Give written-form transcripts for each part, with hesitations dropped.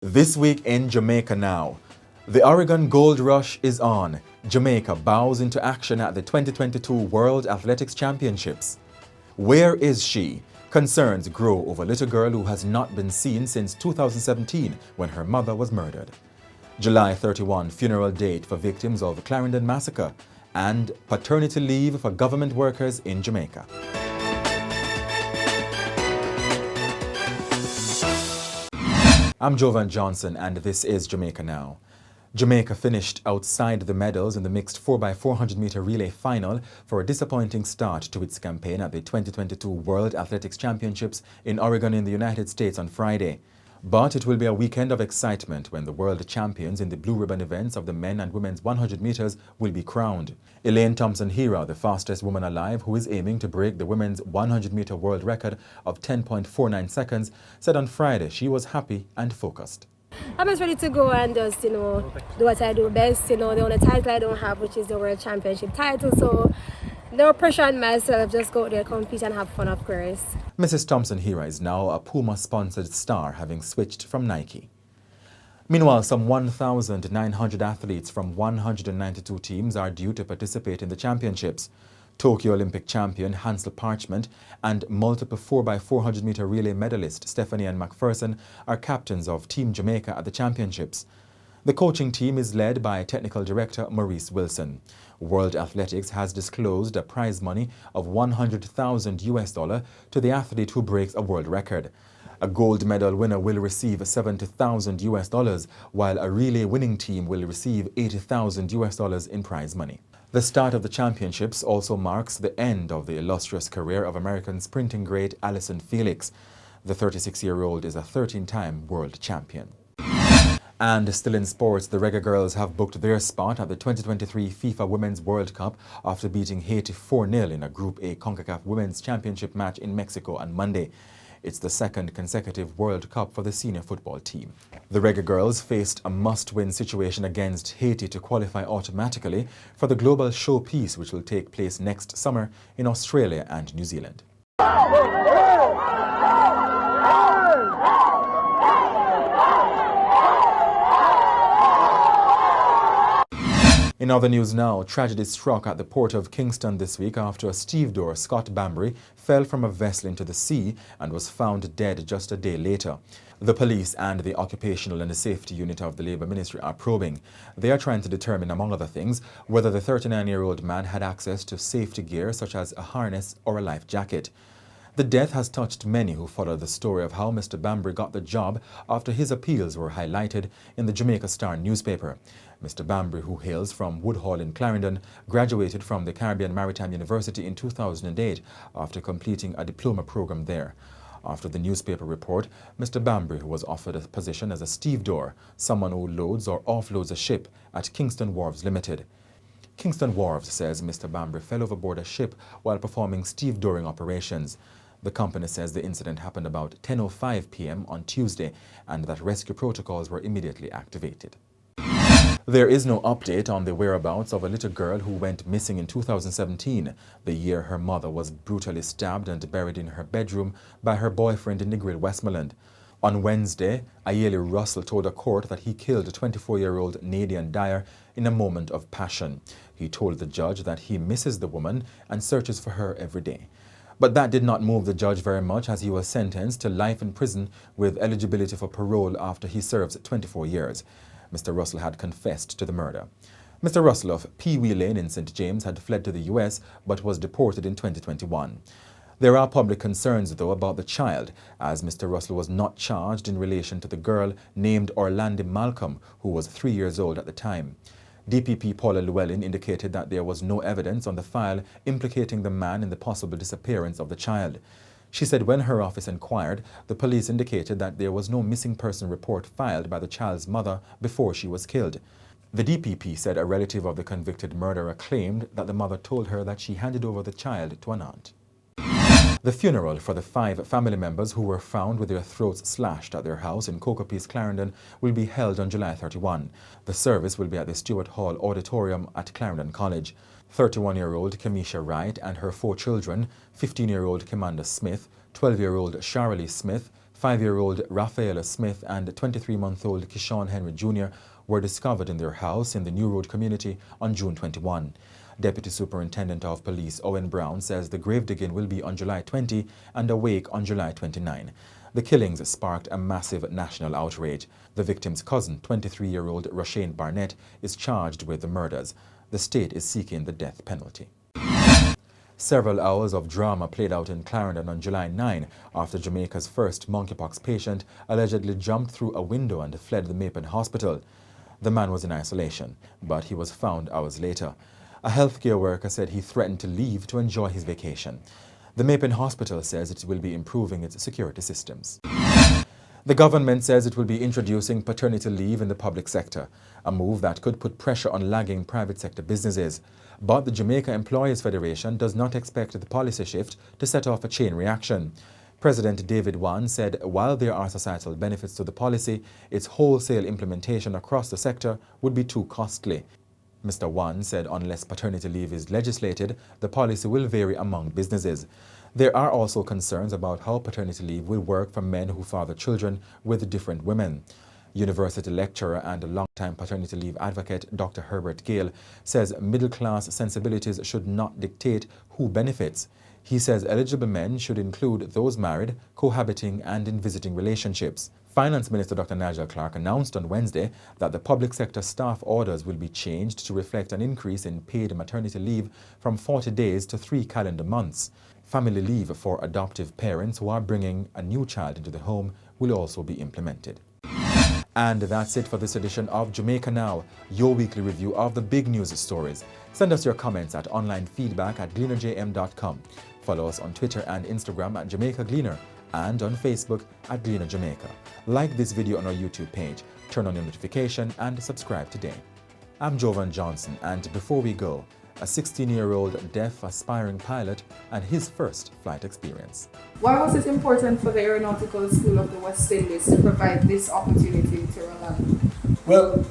This week in Jamaica Now, the Oregon Gold Rush is on. Jamaica bows into action at the 2022 World Athletics Championships. Where is she? Concerns grow over a little girl who has not been seen since 2017 when her mother was murdered. July 31 funeral date for victims of Clarendon massacre and paternity leave for government workers in Jamaica. I'm Jovan Johnson and this is Jamaica Now. Jamaica finished outside the medals in the mixed 4x400 meter relay final for a disappointing start to its campaign at the 2022 World Athletics Championships in Oregon in the United States on Friday. But it will be a weekend of excitement when the world champions in the blue ribbon events of the men and women's 100 meters will be crowned. Elaine Thompson-Herah, the fastest woman alive who is aiming to break the women's 100 meter world record of 10.49 seconds, said on Friday she was happy and focused. I'm just ready to go and just, do what I do best. The only title I don't have, which is the World Championship title. So no pressure on myself, just go out there, compete and have fun, of course. Mrs. Thompson-Herah is now a Puma-sponsored star, having switched from Nike. Meanwhile, some 1,900 athletes from 192 teams are due to participate in the championships. Tokyo Olympic champion Hansel Parchment and multiple 4x400 meter relay medalist Stephanie Ann McPherson are captains of Team Jamaica at the championships. The coaching team is led by technical director Maurice Wilson. World Athletics has disclosed a prize money of $100,000 to the athlete who breaks a world record. A gold medal winner will receive $70,000, while a relay winning team will receive $80,000 in prize money. The start of the championships also marks the end of the illustrious career of American sprinting great Allyson Felix. The 36-year-old is a 13-time world champion. And still in sports, the Reggae Girls have booked their spot at the 2023 FIFA Women's World Cup after beating Haiti 4-0 in a Group A CONCACAF Women's Championship match in Mexico on Monday. It's the second consecutive World Cup for the senior football team. The Reggae Girls faced a must-win situation against Haiti to qualify automatically for the global showpiece, which will take place next summer in Australia and New Zealand. In other news now, tragedy struck at the port of Kingston this week after a stevedore, Scott Bambury, fell from a vessel into the sea and was found dead just a day later. The police and the Occupational and the Safety Unit of the Labour Ministry are probing. They are trying to determine, among other things, whether the 39-year-old man had access to safety gear such as a harness or a life jacket. The death has touched many who followed the story of how Mr. Bambury got the job after his appeals were highlighted in the Jamaica Star newspaper. Mr. Bambury, who hails from Woodhall in Clarendon, graduated from the Caribbean Maritime University in 2008 after completing a diploma program there. After the newspaper report, Mr. Bambury was offered a position as a stevedore, someone who loads or offloads a ship at Kingston Wharves Limited. Kingston Wharves says Mr. Bambury fell overboard a ship while performing stevedoring operations. The company says the incident happened about 10:05 p.m. on Tuesday and that rescue protocols were immediately activated. There is no update on the whereabouts of a little girl who went missing in 2017, the year her mother was brutally stabbed and buried in her bedroom by her boyfriend in Negril, Westmoreland. On Wednesday, Ayeli Russell told a court that he killed 24-year-old Nadian Dyer in a moment of passion. He told the judge that he misses the woman and searches for her every day. But that did not move the judge very much, as he was sentenced to life in prison with eligibility for parole after he serves 24 years. Mr. Russell had confessed to the murder. Mr. Russell of Pee Wee Lane in St. James had fled to the US but was deported in 2021. There are public concerns, though, about the child, as Mr. Russell was not charged in relation to the girl named Orlando Malcolm, who was 3 years old at the time. DPP Paula Llewellyn indicated that there was no evidence on the file implicating the man in the possible disappearance of the child. She said when her office inquired, the police indicated that there was no missing person report filed by the child's mother before she was killed. The DPP said a relative of the convicted murderer claimed that the mother told her that she handed over the child to an aunt. The funeral for the 5 family members who were found with their throats slashed at their house in Cocoa Peace, Clarendon, will be held on July 31. The service will be at the Stewart Hall Auditorium at Clarendon College. 31-year-old Kamisha Wright and her 4 children, 15-year-old Kimanda Smith, 12-year-old Sharalee Smith, 5-year-old Rafaela Smith and 23-month-old Kishawn Henry Jr. were discovered in their house in the New Road community on June 21. Deputy Superintendent of Police Owen Brown says the grave digging will be on July 20 and a wake on July 29. The killings sparked a massive national outrage. The victim's cousin, 23-year-old Roshane Barnett, is charged with the murders. The state is seeking the death penalty. Several hours of drama played out in Clarendon on July 9 after Jamaica's first monkeypox patient allegedly jumped through a window and fled the Mapen Hospital. The man was in isolation, but he was found hours later. A healthcare worker said he threatened to leave to enjoy his vacation. The Mapen Hospital says it will be improving its security systems. The government says it will be introducing paternity leave in the public sector, a move that could put pressure on lagging private sector businesses. But the Jamaica Employers Federation does not expect the policy shift to set off a chain reaction. President David Wan said while there are societal benefits to the policy, its wholesale implementation across the sector would be too costly. Mr. Wan said unless paternity leave is legislated, the policy will vary among businesses. There are also concerns about how paternity leave will work for men who father children with different women. University lecturer and longtime paternity leave advocate Dr. Herbert Gale says middle-class sensibilities should not dictate who benefits. He says eligible men should include those married, cohabiting and in visiting relationships. Finance Minister Dr. Nigel Clark announced on Wednesday that the public sector staff orders will be changed to reflect an increase in paid maternity leave from 40 days to 3 calendar months. Family leave for adoptive parents who are bringing a new child into the home will also be implemented. And that's it for this edition of Jamaica Now, your weekly review of the big news stories. Send us your comments at onlinefeedback@gleanerjm.com. Follow us on Twitter and Instagram at Jamaica Gleaner and on Facebook at Gleaner Jamaica. Like this video on our YouTube page, turn on your notification and subscribe today. I'm Jovan Johnson, and before we go, a 16-year-old deaf aspiring pilot and his first flight experience. Why was it important for the Aeronautical School of the West Indies to provide this opportunity to Rolando? Well,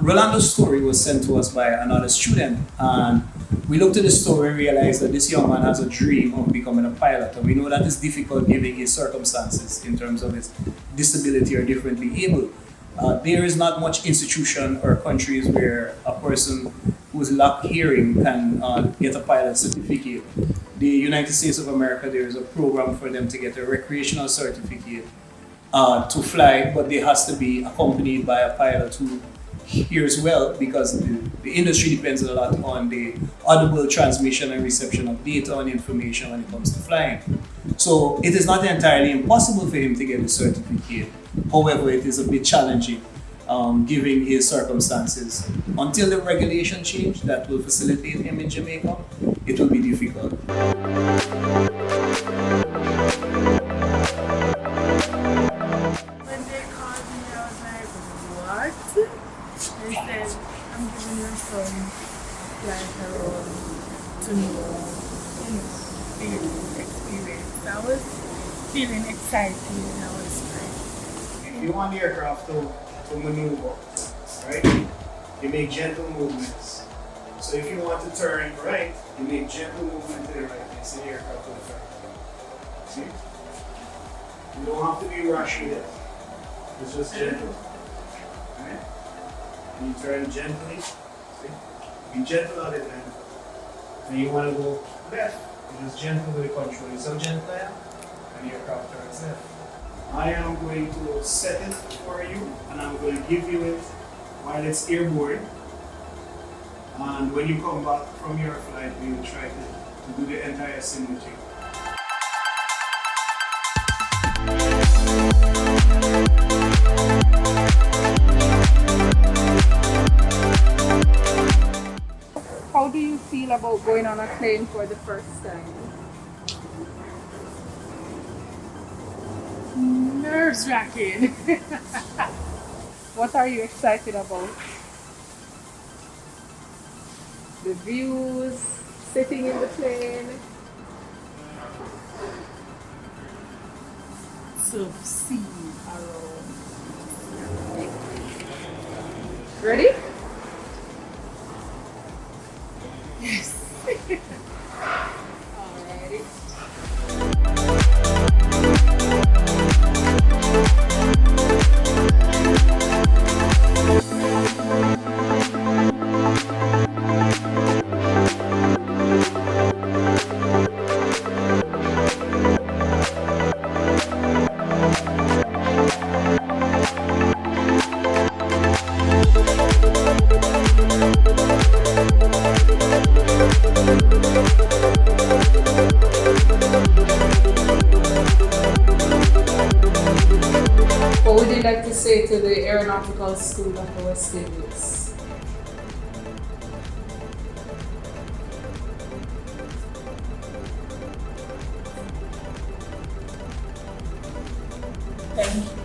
Rolando's story was sent to us by another student, and we looked at the story and realized that this young man has a dream of becoming a pilot, and we know that it's difficult given his circumstances in terms of his disability or differently able. There is not much institution or countries where a person who's lack hearing can get a pilot certificate. The United States of America, there is a program for them to get a recreational certificate to fly, but they has to be accompanied by a pilot who hears well, because the industry depends a lot on the audible transmission and reception of data and information when it comes to flying. So it is not entirely impossible for him to get a certificate. However, it is a bit challenging given his circumstances. Until the regulation change that will facilitate him in Jamaica, it will be difficult. When they called me, I was like, what? They said, I'm giving your son flight around to know, the experience. I was feeling excited and I was like, you want the aircraft to maneuver, right? You make gentle movements. So if you want to turn right, you make gentle movement to the right. You see the aircraft to the right. See? You don't have to be rushing it. It's just gentle. Right? And you turn gently. See? Be gentle on it, man. And you want to go left. You just gentle with the control. You so gentle there, and the aircraft turns left. I am going to set it for you, and I'm going to give you it while it's airborne. And when you come back from your flight, we will try to do the entire simulation. How do you feel about going on a plane for the first time? nerves-wracking. What are you excited about? The views, sitting in the plane. To see around. Ready? Yes. Alrighty. like to say to the Aeronautical School of the West Indies? Thank you.